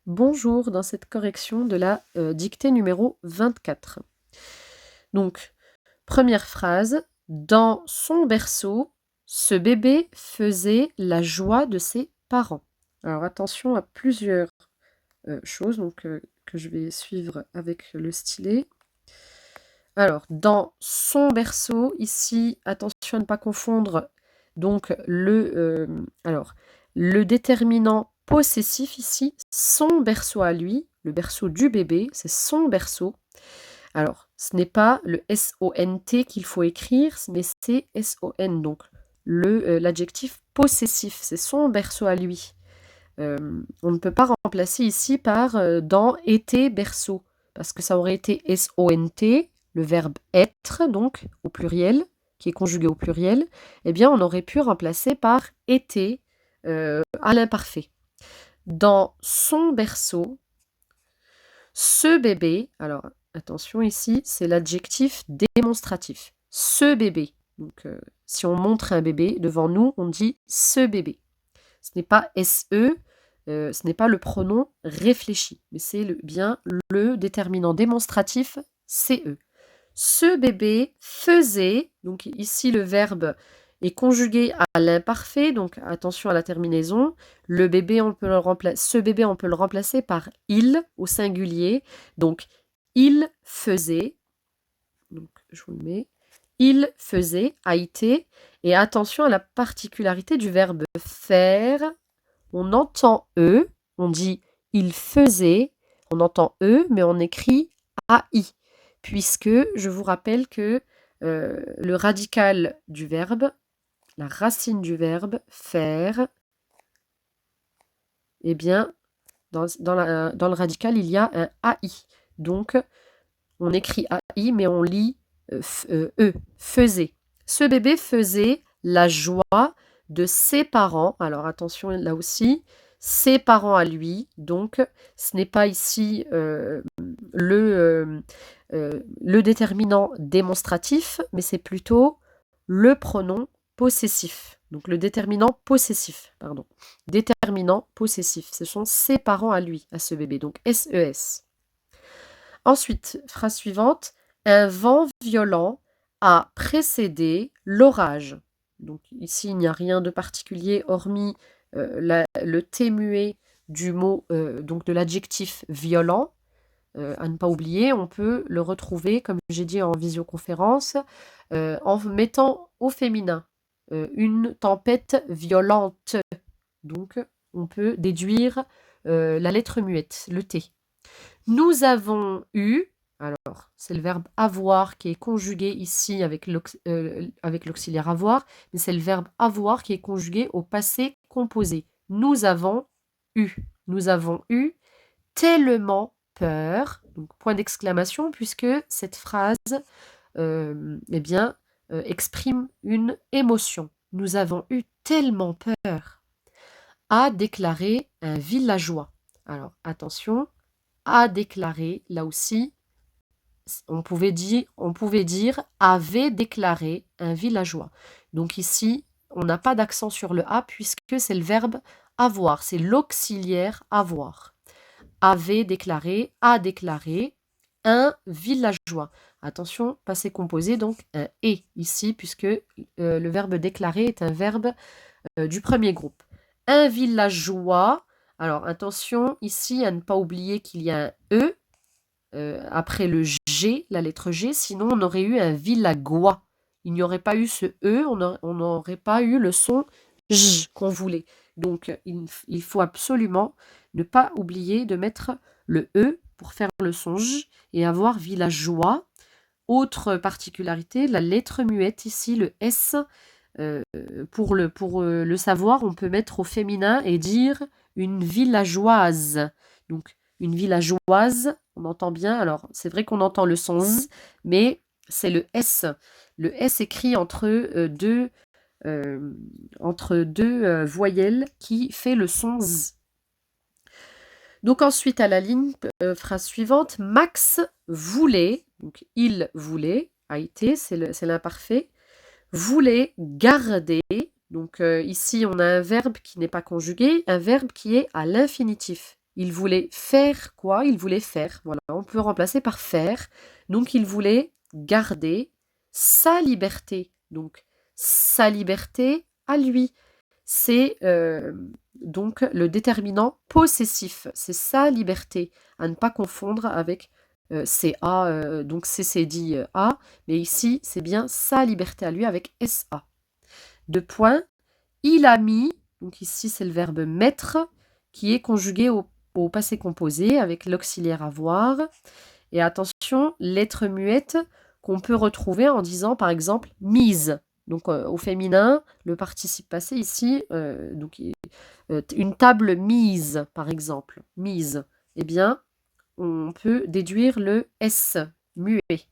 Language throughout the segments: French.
Bonjour dans cette correction de la dictée numéro 24. Donc, première phrase, dans son berceau, ce bébé faisait la joie de ses parents. Alors attention à plusieurs choses que je vais suivre avec le stylet. Alors, dans son berceau, ici, attention à ne pas confondre donc le déterminant possessif ici, son berceau à lui, le berceau du bébé, c'est son berceau. Alors, ce n'est pas le S-O-N-T qu'il faut écrire, mais c'est S-O-N, donc l'adjectif possessif, c'est son berceau à lui. On ne peut pas remplacer ici par dans était berceau, parce que ça aurait été S-O-N-T, le verbe être, donc au pluriel, qui est conjugué au pluriel, eh bien on aurait pu remplacer par était à l'imparfait. Dans son berceau, ce bébé, alors attention ici, c'est l'adjectif démonstratif. Ce bébé. Donc si on montre un bébé devant nous, on dit ce bébé. Ce n'est pas SE, ce n'est pas le pronom réfléchi, mais c'est bien le déterminant démonstratif CE. Ce bébé faisait, donc ici le verbe est conjugué à l'imparfait, donc attention à la terminaison. Le bébé, ce bébé, on peut le remplacer par il au singulier. Donc il faisait, donc je vous le mets, il faisait, a été, et attention à la particularité du verbe faire. On entend E, on dit il faisait, on entend E, mais on écrit AI, puisque je vous rappelle que le radical du verbe, la racine du verbe faire, eh bien, dans le radical, il y a un AI. Donc, on écrit AI, mais on lit E, faisait. Ce bébé faisait la joie de ses parents. Alors, attention, là aussi, ses parents à lui. Donc, ce n'est pas ici le déterminant démonstratif, mais c'est plutôt le pronom possessif. Donc, le déterminant possessif, pardon. Déterminant possessif. Ce sont ses parents à lui, à ce bébé. Donc, SES. Ensuite, phrase suivante. Un vent violent a précédé l'orage. Donc ici, il n'y a rien de particulier hormis le T muet du mot, donc de l'adjectif violent. À ne pas oublier, on peut le retrouver, comme j'ai dit en visioconférence, en mettant au féminin une tempête violente. Donc, on peut déduire la lettre muette, le T. Nous avons eu, alors c'est le verbe avoir qui est conjugué ici avec l'auxiliaire avoir, mais c'est le verbe avoir qui est conjugué au passé composé. Nous avons eu tellement peur, donc point d'exclamation, puisque cette phrase exprime une émotion. Nous avons eu tellement peur, a déclaré un villageois. Alors attention, a déclaré, là aussi, on pouvait dire avait déclaré un villageois. Donc ici, on n'a pas d'accent sur le a puisque c'est le verbe avoir, c'est l'auxiliaire avoir. Avait déclaré, a déclaré un villageois. Attention, passé composé, donc un et ici, puisque le verbe déclarer est un verbe du premier groupe. Un villageois. Alors attention ici à ne pas oublier qu'il y a un E après le G, la lettre G, sinon on aurait eu un villagois. Il n'y aurait pas eu ce E, on n'aurait pas eu le son J qu'on voulait. Donc il faut absolument ne pas oublier de mettre le E pour faire le son J et avoir villageois. Autre particularité, la lettre muette ici, le S, pour le savoir, on peut mettre au féminin et dire une villageoise. Donc, une villageoise, on entend bien. Alors, c'est vrai qu'on entend le son Z, mais c'est le S. Le S écrit entre deux voyelles qui fait le son Z. Donc ensuite, à la ligne, phrase suivante, Max voulait, donc il voulait, a été, c'est l'imparfait, voulait garder, donc ici on a un verbe qui n'est pas conjugué, un verbe qui est à l'infinitif. il voulait faire quoi? Il voulait faire, voilà, on peut remplacer par faire. Donc il voulait garder sa liberté. Donc sa liberté à lui. C'est donc le déterminant possessif. C'est sa liberté, à ne pas confondre avec CA, donc CC dit A, mais ici c'est bien sa liberté à lui avec SA. Deux points. Il a mis, donc ici c'est le verbe mettre, qui est conjugué au passé composé avec l'auxiliaire avoir. Et attention, lettre muette qu'on peut retrouver en disant par exemple mise. Donc au féminin, le participe passé ici, donc une table mise par exemple, mise. Eh bien, on peut déduire le S muet.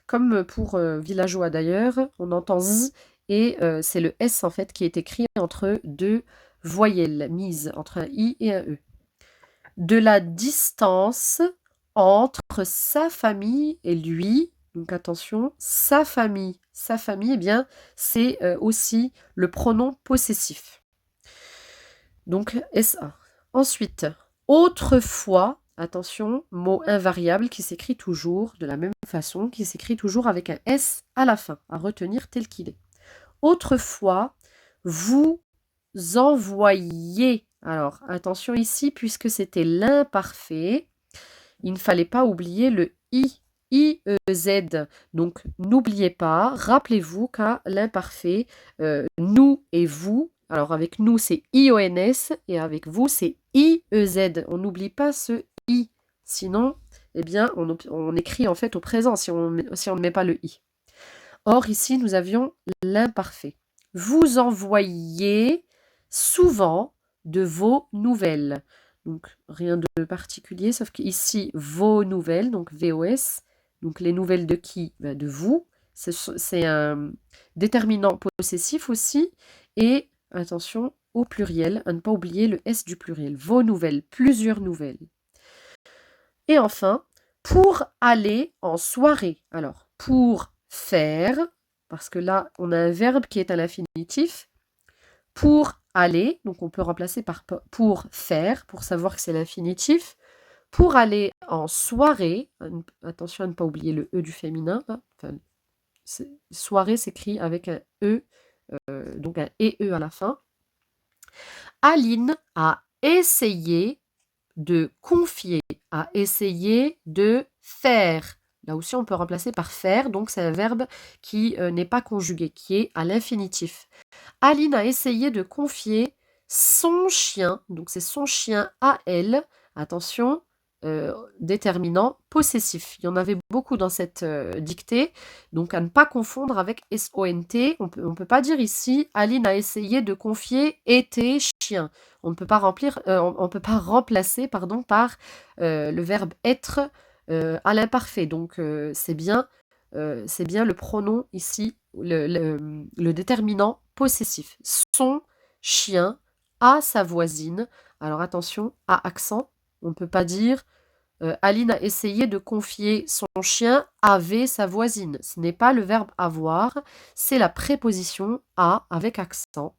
Comme pour villageois d'ailleurs, on entend Z et c'est le S en fait qui est écrit entre deux voyelles mises, entre un I et un E. De la distance entre sa famille et lui, donc attention, sa famille, eh bien, c'est aussi le pronom possessif. Donc SA. Ensuite, autrefois, attention, mot invariable qui s'écrit toujours de la même façon, qui s'écrit toujours avec un S à la fin, à retenir tel qu'il est. Autrefois, vous envoyiez. Alors, attention ici, puisque c'était l'imparfait, il ne fallait pas oublier le I, I-E-Z. Donc, n'oubliez pas, rappelez-vous qu'à l'imparfait, nous et vous, alors avec nous, c'est I-O-N-S, et avec vous, c'est I-E-Z. On n'oublie pas ce I. Sinon, eh bien, on écrit en fait au présent si on ne met pas le I. Or, ici, nous avions l'imparfait. Vous envoyez souvent de vos nouvelles. Donc, rien de particulier, sauf qu'ici, vos nouvelles, donc VOS, donc les nouvelles de qui? Ben, de vous. C'est un déterminant possessif aussi. Et, attention, au pluriel, à ne pas oublier le S du pluriel. Vos nouvelles, plusieurs nouvelles. Et enfin, pour aller en soirée. Alors, pour faire, parce que là, on a un verbe qui est à l'infinitif. Pour aller, donc on peut remplacer par pour faire, pour savoir que c'est l'infinitif. Pour aller en soirée, attention à ne pas oublier le E du féminin. Enfin, soirée s'écrit avec un E, donc un EE à la fin. Aline a essayé de confier, a essayé de faire. Là aussi, on peut remplacer par faire, donc c'est un verbe qui n'est pas conjugué, qui est à l'infinitif. Aline a essayé de confier son chien, donc c'est son chien à elle, attention, déterminant possessif. Il y en avait beaucoup dans cette dictée, donc à ne pas confondre avec SONT. On peut pas dire ici, Aline a essayé de confier était chien. On ne peut pas on peut pas remplacer pardon, par le verbe être à l'imparfait. Donc c'est bien le pronom ici, le déterminant possessif. Son chien a sa voisine. Alors attention, à accent, on ne peut pas dire Aline a essayé de confier son chien avait sa voisine. Ce n'est pas le verbe avoir, c'est la préposition à avec accent.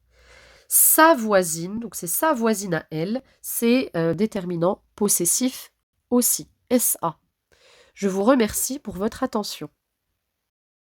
Sa voisine, donc c'est sa voisine à elle, c'est déterminant possessif aussi. SA. Je vous remercie pour votre attention.